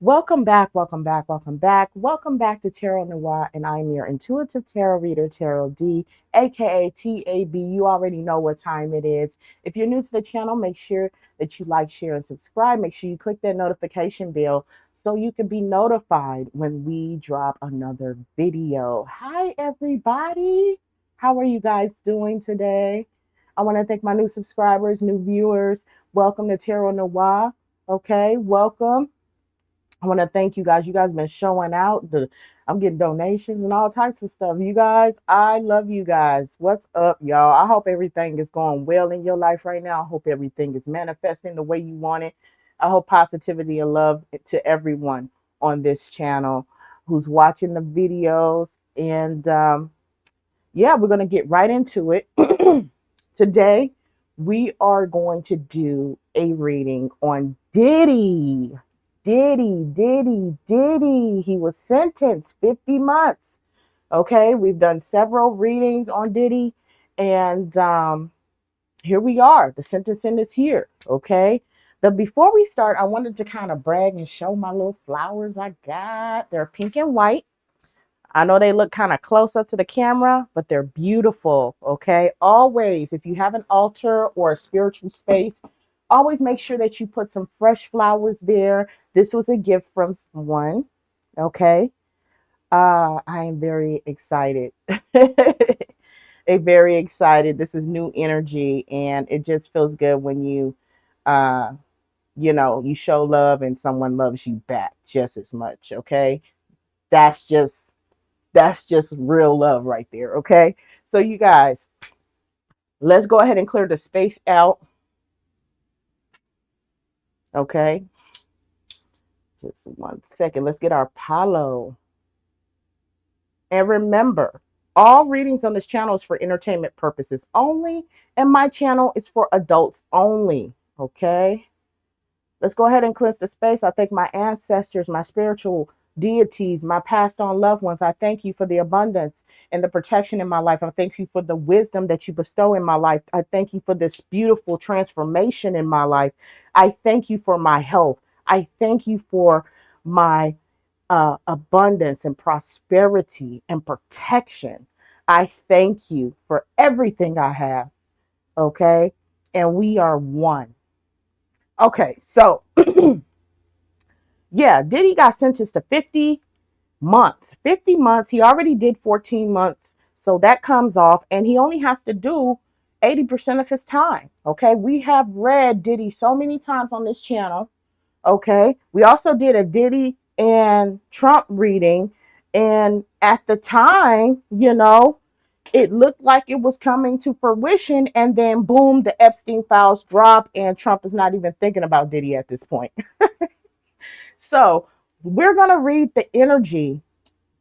Welcome back, welcome back, welcome back. Welcome back to Tarot Noir, and I'm your intuitive tarot reader, Tarot D, aka TAB. You already know what time it is. If you're new to the channel, make sure that you like, share, and subscribe. Make sure you click that notification bell so you can be notified when we drop another video. Hi, everybody. How are you guys doing today? I want to thank my new subscribers, new viewers. Welcome to Tarot Noir. Okay, welcome. I want to thank you guys. You guys been showing out. I'm getting donations and all types of stuff. You guys, I love you guys. What's up, y'all? I hope everything is going well in your life right now. I hope everything is manifesting the way you want it. I hope positivity and love to everyone on this channel who's watching the videos. And yeah, we're going to get right into it. Today, we are going to do a reading on Diddy. Diddy. He was sentenced 50 months. Okay, we've done several readings on Diddy, and here we are. The sentencing is here. Okay, but before we start, I wanted to kind of brag and show my little flowers I got. They're pink and white. I know they look kind of close up to the camera, but they're beautiful. Okay, always, if you have an altar or a spiritual space, always make sure that you put some fresh flowers there. This was a gift from someone. Okay, I am very excited. Very excited. This is new energy, and it just feels good when uh you show love and someone loves you back just as much. Okay, that's just real love right there. Okay, so you guys, let's go ahead and clear the space out. Okay, just 1 second. Let's get our Palo. And remember, all readings on this channel is for entertainment purposes only, and my channel is for adults only. Okay, let's go ahead and cleanse the space. I thank my ancestors, my spiritual deities, my passed on loved ones. I thank you for the abundance and the protection in my life. I thank you for the wisdom that you bestow in my life. I thank you for this beautiful transformation in my life. I thank you for my health. I thank you for my abundance and prosperity and protection. I thank you for everything I have. Okay, and we are one. Okay, so yeah, Diddy got sentenced to 50 months. 50 months. He already did 14 months. So that comes off, and he only has to do 80% of his time. Okay, we have read Diddy so many times on this channel. Okay, we also did a Diddy and Trump reading, and at the time, it looked like it was coming to fruition, and then boom, the Epstein files drop, and Trump is not even thinking about Diddy at this point. So we're going to read the energy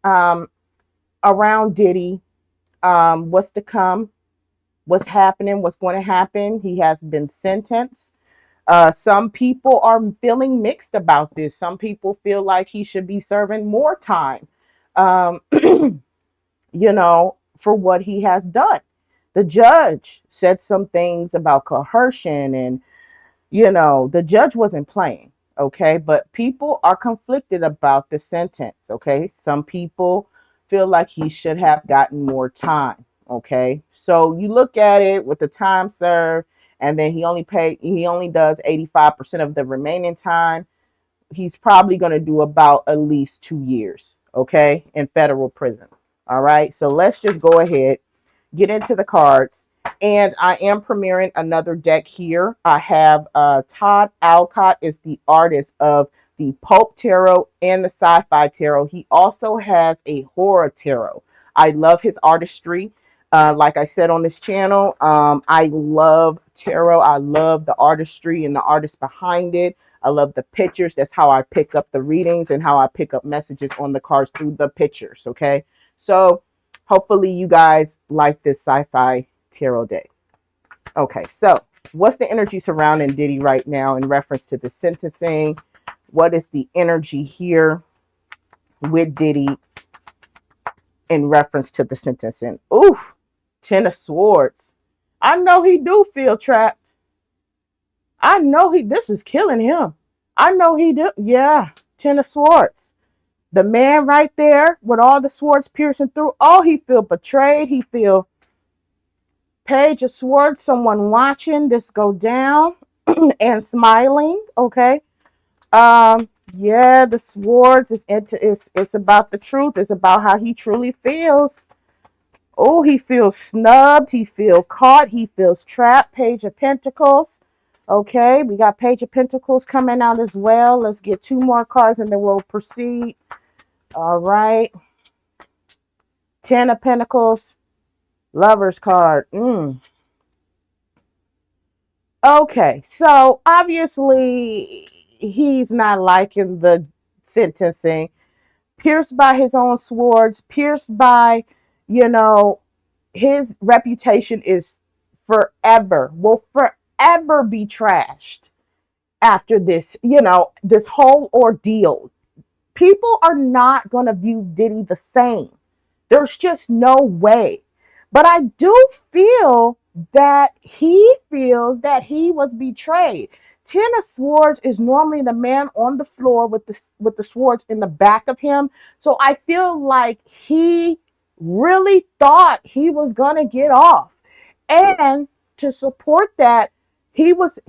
around Diddy, what's to come, what's happening, what's going to happen. He has been sentenced. Some people are feeling mixed about this. Some people feel like he should be serving more time, for what he has done. The judge said some things about coercion, and, the judge wasn't playing. Okay, but people are conflicted about the sentence. Okay, some people feel like he should have gotten more time. Okay, so you look at it with the time served, and then he only does 85% of the remaining time. He's probably going to do about at least 2 years, okay, in federal prison. All right, so let's just go ahead, get into the cards. And I am premiering another deck here. I have Todd Alcott is the artist of the Pulp Tarot and the Sci-Fi Tarot. He also has a horror tarot. I love his artistry. Like I said on this channel, I love tarot. I love the artistry and the artist behind it. I love the pictures. That's how I pick up the readings and how I pick up messages on the cards, through the pictures. Okay, so hopefully you guys like this sci-fi tarot deck. Okay, so what's the energy surrounding Diddy right now in reference to the sentencing? What is the energy here with Diddy in reference to the sentencing. Ooh, 10 of Swords. I know he do feel trapped. I know this is killing him. I know he do. Yeah, 10 of Swords. The man right there with all the swords piercing through. Oh, he feel betrayed. He feel Page of Swords, someone watching this go down and smiling. Okay. Yeah, the swords is into it's about the truth. It's about how he truly feels. Oh, he feels snubbed. He feels caught. He feels trapped. Page of Pentacles. Okay, we got Page of Pentacles coming out as well. Let's get 2 more cards and then we'll proceed. All right. 10 of Pentacles. Lover's card. Okay, so obviously he's not liking the sentencing. Pierced by his own swords, pierced by, you know, his reputation is will forever be trashed after this, this whole ordeal. People are not going to view Diddy the same. There's just no way. But I do feel that he feels that he was betrayed. 10 of Swords is normally the man on the floor with the swords in the back of him. So I feel like he really thought he was gonna get off. And to support that, he was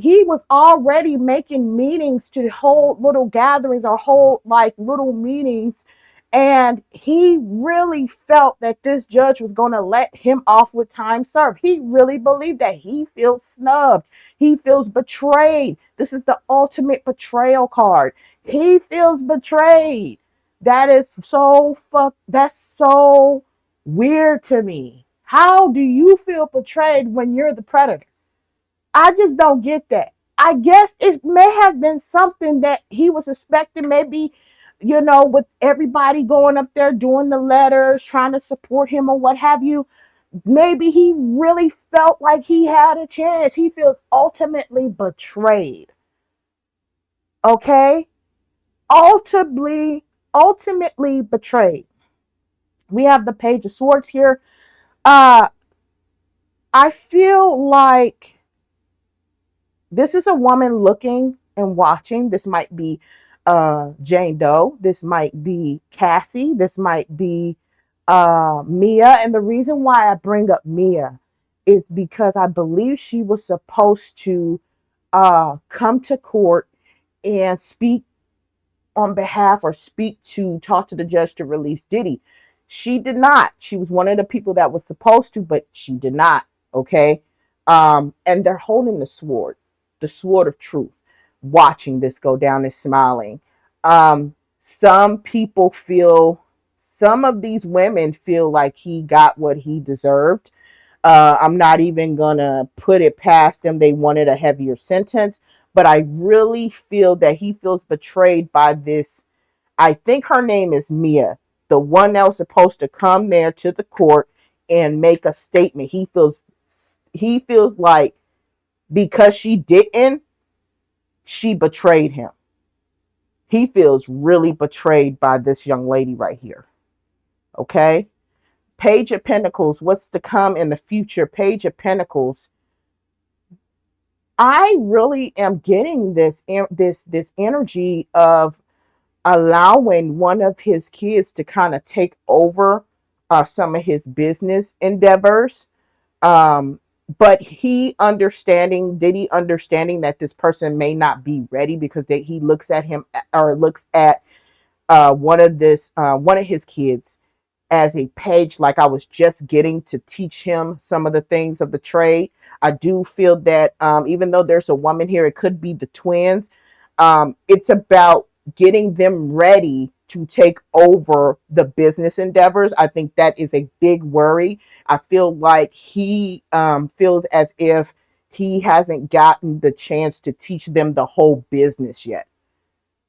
already making meetings to hold little gatherings or hold like little meetings, and he really felt that this judge was going to let him off with time served. He really believed that. He feels snubbed. He feels betrayed. This is the ultimate betrayal card. He feels betrayed. That's so weird to me. How do you feel betrayed when you're the predator? I just don't get that. I guess it may have been something that he was expecting, maybe, with everybody going up there doing the letters, trying to support him or what have you. Maybe he really felt like he had a chance. He feels ultimately betrayed. Okay? Ultimately betrayed. We have the Page of Swords here. I feel like this is a woman looking and watching. This might be Jane Doe. This might be Cassie. This might be Mia. And the reason why I bring up Mia is because I believe she was supposed to come to court and speak on behalf or talk to the judge to release Diddy. She did not. She was one of the people that was supposed to, but she did not. Okay. And they're holding the sword of truth, watching this go down and smiling. Some of these women feel like he got what he deserved. I'm not even gonna put it past them. They wanted a heavier sentence, but I really feel that he feels betrayed by this. I think her name is Mia, the one that was supposed to come there to the court and make a statement. He feels like because she didn't, she betrayed him. He feels really betrayed by this young lady right here. Okay? Page of Pentacles, what's to come in the future? Page of Pentacles. I really am getting this energy of allowing one of his kids to kind of take over some of his business endeavors. But Diddy understanding that this person may not be ready because he looks at him or looks at one of his kids as a page, like I was just getting to teach him some of the things of the trade. I do feel that even though there's a woman here, it could be the twins. It's about getting them ready to take over the business endeavors. I think that is a big worry. I feel like he feels as if he hasn't gotten the chance to teach them the whole business yet.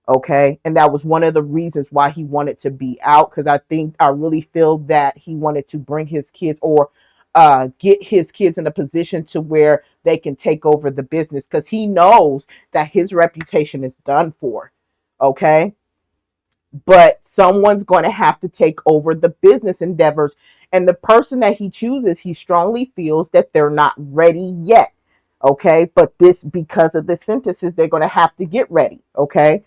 Okay. And that was one of the reasons why he wanted to be out. Because I really feel that he wanted to bring his kids or get his kids in a position to where they can take over the business. Because he knows that his reputation is done for. Okay. but someone's going to have to take over the business endeavors. And the person that he chooses, he strongly feels that they're not ready yet. Okay. But this, because of the sentences, they're going to have to get ready. Okay.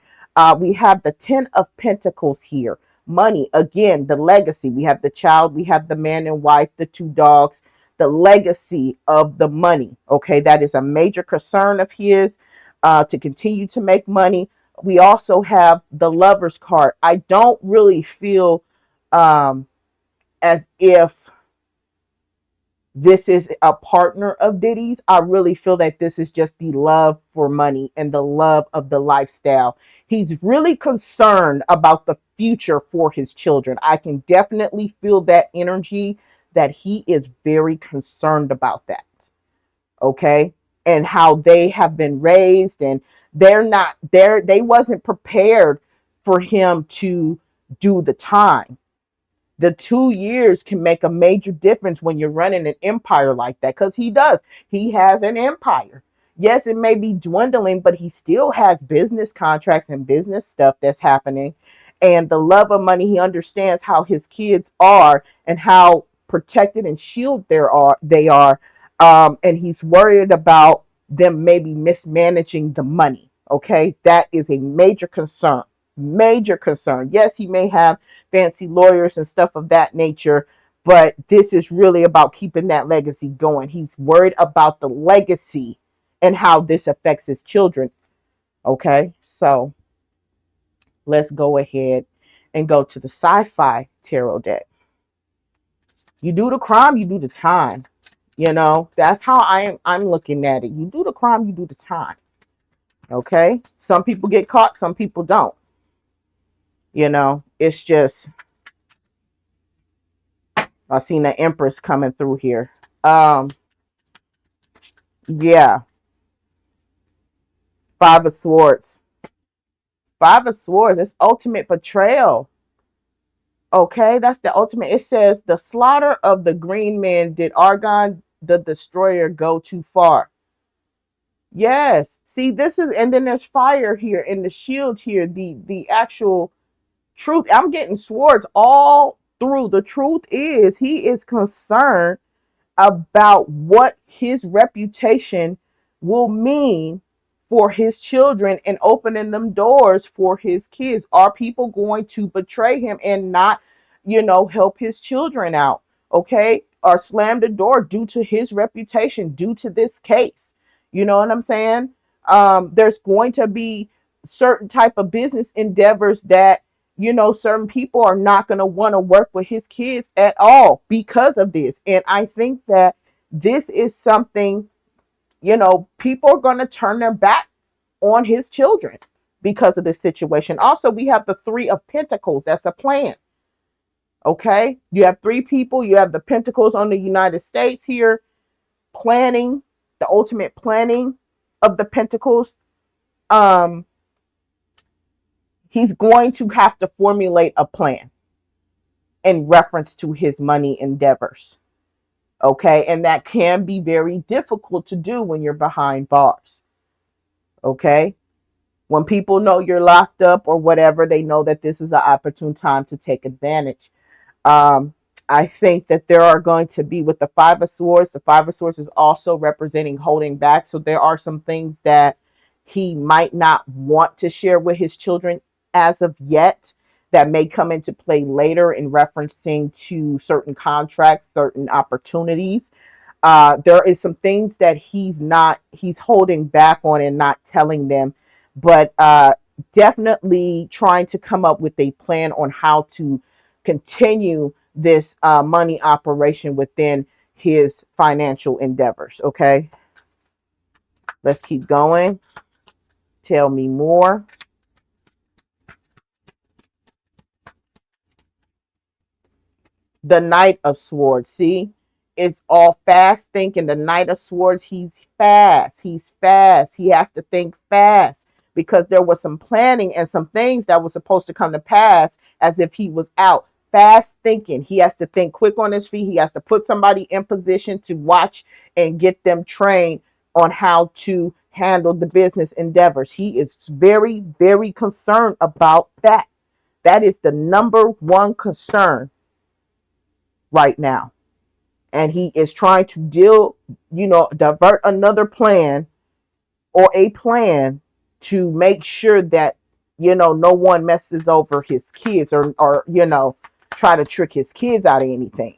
We have the 10 of Pentacles here. Money. Again, the legacy. We have the child. We have the man and wife, the two dogs, the legacy of the money. Okay. That is a major concern of his, to continue to make money. We also have the Lover's card. I don't really feel um, as if this is a partner of Diddy's. I really feel that this is just the love for money and the love of the lifestyle. He's really concerned about the future for his children. I can definitely feel that energy, that he is very concerned about that. Okay, and how they have been raised, and they're not there, they wasn't prepared for him to do the time. The 2 years can make a major difference when you're running an empire like that, because he has an empire. Yes, it may be dwindling, but he still has business contracts and business stuff that's happening. And the love of money, he understands how his kids are and how protected and shielded they are. And he's worried about them maybe mismanaging the money. Okay, that is a major concern. Major concern. Yes, he may have fancy lawyers and stuff of that nature, but this is really about keeping that legacy going. He's worried about the legacy and how this affects his children. Okay, so let's go ahead and go to the sci-fi tarot deck. You do the crime, you do the time. You know, that's how I'm looking at it. You do the crime, you do the time. Okay, some people get caught, some people don't. You know, it's just, I seen the Empress coming through here. Yeah. Five of Swords. Five of Swords. It's ultimate betrayal. Okay, that's the ultimate. It says the slaughter of the green men, did Argon the destroyer go too far? Yes. See, this is, and then there's fire here in the shield here. The actual truth. I'm getting swords all through. The truth is, he is concerned about what his reputation will mean for his children and opening them doors for his kids. Are people going to betray him and not, help his children out? Okay. Or slam the door due to his reputation, due to this case. You know what I'm saying? There's going to be certain type of business endeavors that, certain people are not going to want to work with his kids at all because of this. And I think that this is something, people are going to turn their back on his children because of this situation. Also, we have the Three of Pentacles. That's a plan. Okay. You have three people. You have the Pentacles on the United States here, planning, the ultimate planning of the Pentacles. He's going to have to formulate a plan in reference to his money endeavors. Okay. And that can be very difficult to do when you're behind bars. Okay. When people know you're locked up or whatever, they know that this is an opportune time to take advantage. I think that there are going to be, with the Five of Swords, the Five of Swords is also representing holding back. So there are some things that he might not want to share with his children as of yet, that may come into play later in referencing to certain contracts, certain opportunities. There is some things that he's holding back on and not telling them, but definitely trying to come up with a plan on how to continue this money operation within his financial endeavors. Okay, let's keep going. Tell me more. The Knight of Swords. See, it's all fast thinking. The Knight of Swords, he's fast. He's fast. He has to think fast because there was some planning and some things that was supposed to come to pass as if he was out. Fast thinking. He has to think quick on his feet. He has to put somebody in position to watch and get them trained on how to handle the business endeavors. He is very, very concerned about that. That is the number one concern right now. And he is trying to divert another plan or a plan to make sure that, no one messes over his kids or try to trick his kids out of anything.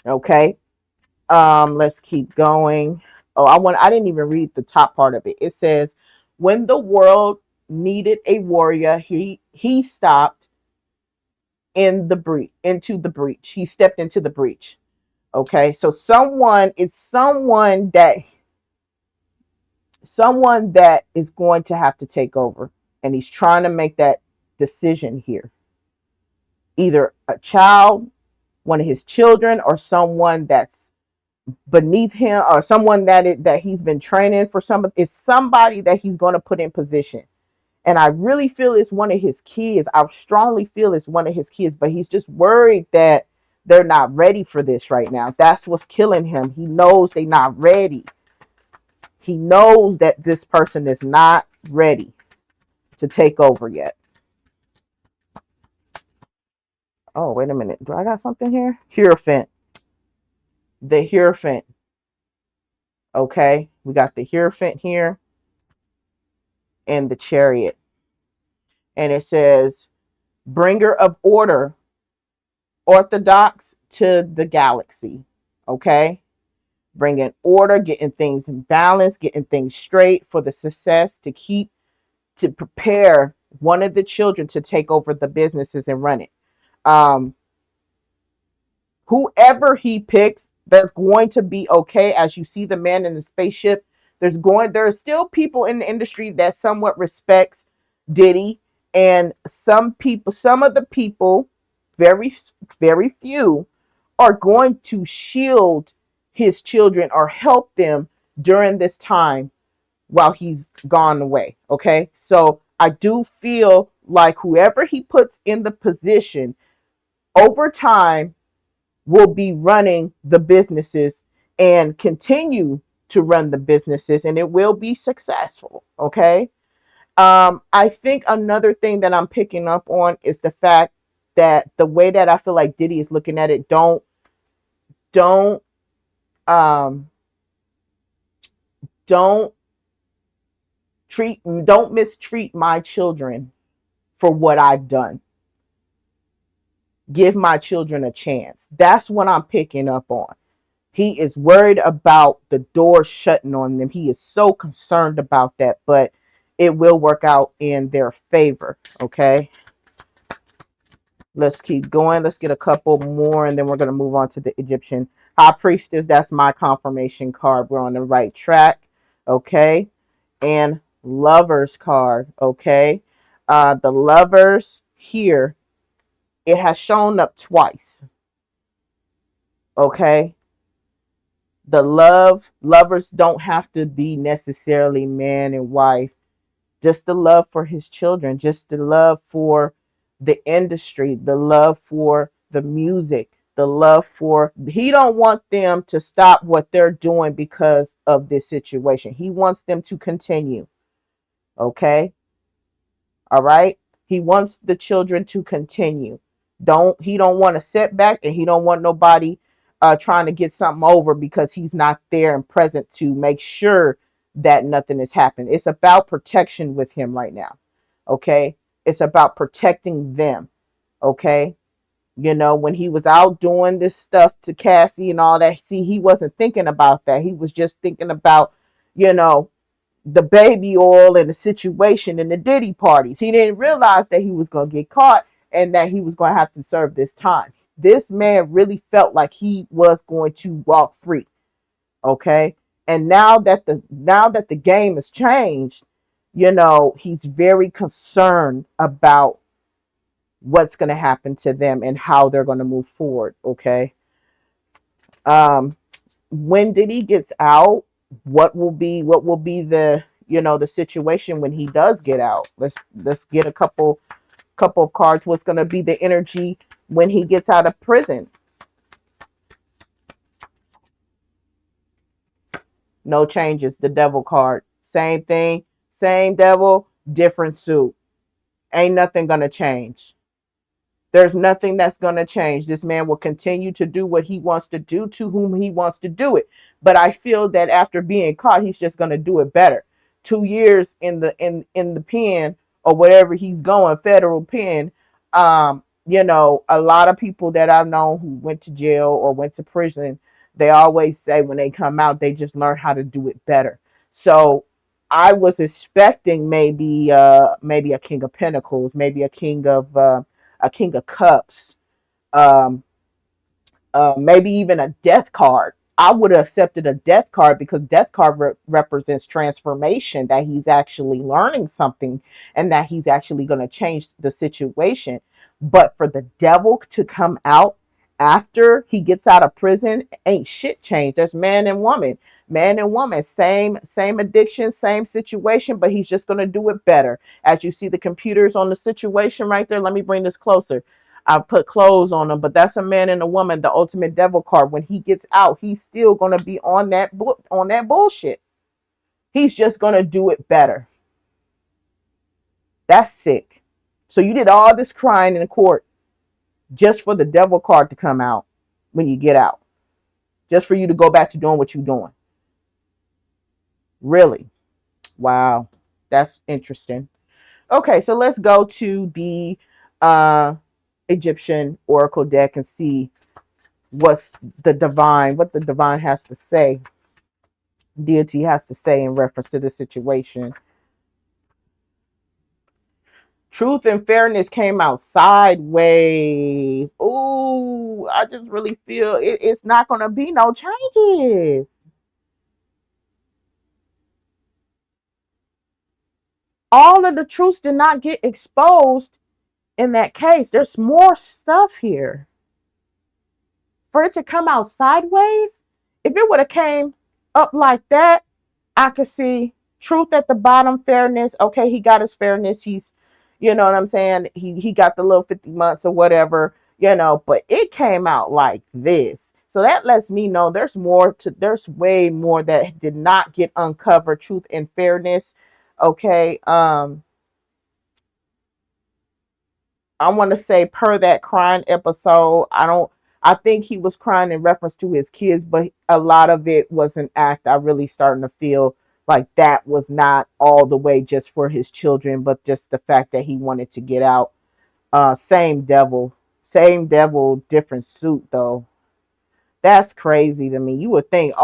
Okay. Let's keep going. Oh, I didn't even read the top part of it. It says, when the world needed a warrior, he stopped into the breach. He stepped into the breach. Okay. So someone that is going to have to take over, and he's trying to make that decision here. Either a child, one of his children, or someone that's beneath him, or someone that he's been training for. It's somebody that he's going to put in position. And I really feel it's one of his kids. I strongly feel it's one of his kids, but he's just worried that they're not ready for this right now. That's what's killing him. He knows they're not ready. He knows that this person is not ready to take over yet. Oh, wait a minute. Do I got something here? Hierophant. The Hierophant. Okay. We got the Hierophant here and the Chariot. And it says, bringer of order, orthodox to the galaxy. Okay. Bringing order, getting things in balance, getting things straight for the success to prepare one of the children to take over the businesses and run it. Whoever he picks, they're going to be okay. As you see the man in the spaceship, there are still people in the industry that somewhat respects Diddy, and some of the people, very, very few, are going to shield his children or help them during this time while he's gone away. Okay. So I do feel like whoever he puts in the position over time will be running the businesses and continue to run the businesses, and it will be successful. Okay. I think another thing that I'm picking up on is the fact that the way that I feel like Diddy is looking at it, don't um don't don't mistreat my children for what I've done. Give my children a chance. That's what I'm picking up on. He is worried about the door shutting on them. He is so concerned about that, but it will work out in their favor. Okay. Let's keep going. Let's get a couple more, and then we're going to move on to the Egyptian High Priestess. That's my confirmation card. We're on the right track. Okay. And Lovers card. Okay. The Lovers here, it has shown up twice. Okay. Lovers don't have to be necessarily man and wife. Just the love for his children, just the love for the industry, the love for the music, the love for, he don't want them to stop what they're doing because of this situation. He wants them to continue. Okay. All right. He wants the children to continue. He don't want a setback, and he don't want nobody trying to get something over because he's not there and present to make sure that nothing has happened. It's about protection with him right now. Okay. It's about protecting them. Okay. When he was out doing this stuff to Cassie and all that, see, he wasn't thinking about that. He was just thinking about, you know, the baby oil and the situation and the Diddy parties. He didn't realize that he was going to get caught and that he was going to have to serve this time. This man really felt like he was going to walk free. Okay. And now that the game has changed, he's very concerned about what's going to happen to them and how they're going to move forward. Okay. When Diddy gets out, what will be the the situation when he does get out? Let's get a couple of cards. What's going to be the energy when he gets out of prison? No changes. The Devil card. Same thing. Same devil, different suit. Ain't nothing gonna change. There's nothing that's going to change. This man will continue to do what he wants to do to whom he wants to do it. But I feel that after being caught, he's just going to do it better. 2 years in the pen or whatever he's going, federal pen. A lot of people that I've known who went to jail or went to prison, they always say when they come out, they just learn how to do it better. So I was expecting maybe a King of Pentacles, maybe a King of Cups, um, maybe even a Death card. I would have accepted a Death card because Death card represents transformation, that he's actually learning something and that he's actually going to change the situation. But for the Devil to come out after he gets out of prison, ain't shit changed. There's man and woman, same addiction, same situation, but he's just going to do it better. As you see the computers on the situation right there, let me bring this closer. I put clothes on them, but that's a man and a woman, the ultimate devil card. When he gets out, he's still gonna be on that bullshit. He's just gonna do it better. That's sick. So you did all this crying in the court just for the devil card to come out when you get out, just for you to go back to doing what you're doing. Really? Wow, that's interesting. Okay, so let's go to the uh, Egyptian oracle deck and see what the divine has to say, deity has to say in reference to the situation. Truth and fairness came out sideways. Ooh, I just really feel it's not going to be no changes. All of the truths did not get exposed in that case. There's more stuff here. For it to come out sideways, if it would have came up like that, I could see truth at the bottom, fairness. Okay, he got his fairness. He's, you know what I'm saying? He got the little 50 months or whatever, but it came out like this. So that lets me know there's way more that did not get uncovered, truth and fairness. Okay. I want to say per that crying episode, I think he was crying in reference to his kids, but a lot of it was an act. I really starting to feel like that was not all the way just for his children, but just the fact that he wanted to get out. Same devil, different suit though. That's crazy to me. You would think.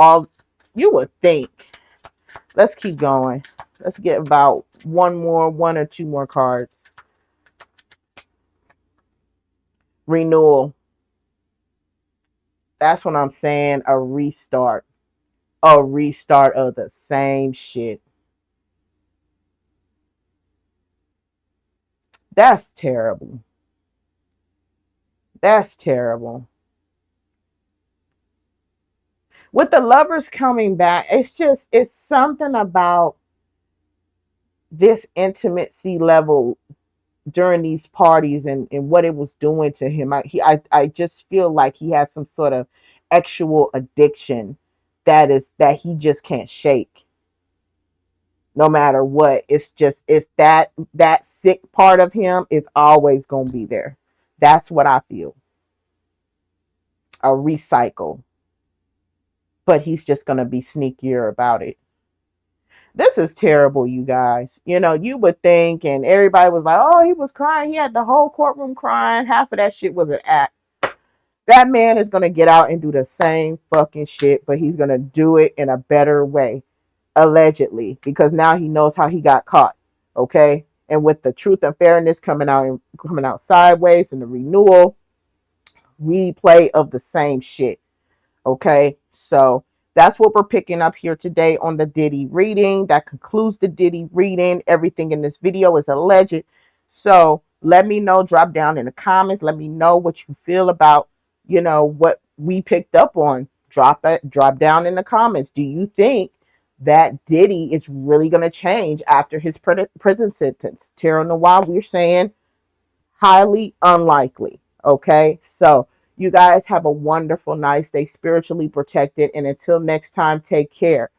Let's keep going. Let's get about one or two more cards. Renewal. That's what I'm saying. A restart. A restart of the same shit. That's terrible. That's terrible. With the lovers coming back, it's something about this intimacy level during these parties and what it was doing to him. I just feel like he has some sort of actual addiction that he just can't shake no matter what. It's that sick part of him is always gonna be there. That's what I feel. A recycle. But he's just gonna be sneakier about it. This is terrible, you guys. You would think, and everybody was like, oh, he was crying. He had the whole courtroom crying. Half of that shit was an act. That man is going to get out and do the same fucking shit, but he's going to do it in a better way, allegedly, because now he knows how he got caught. Okay? And with the truth and fairness coming out sideways and the renewal, replay of the same shit. Okay, so that's what we're picking up here today on the Diddy reading. That concludes the Diddy reading. Everything in this video is alleged. So let me know, drop down in the comments. Let me know what you feel about, what we picked up on. Drop down in the comments. Do you think that Diddy is really going to change after his prison sentence? Tarot Noir, we're saying highly unlikely. Okay, so you guys have a wonderful, nice day, spiritually protected. And until next time, take care.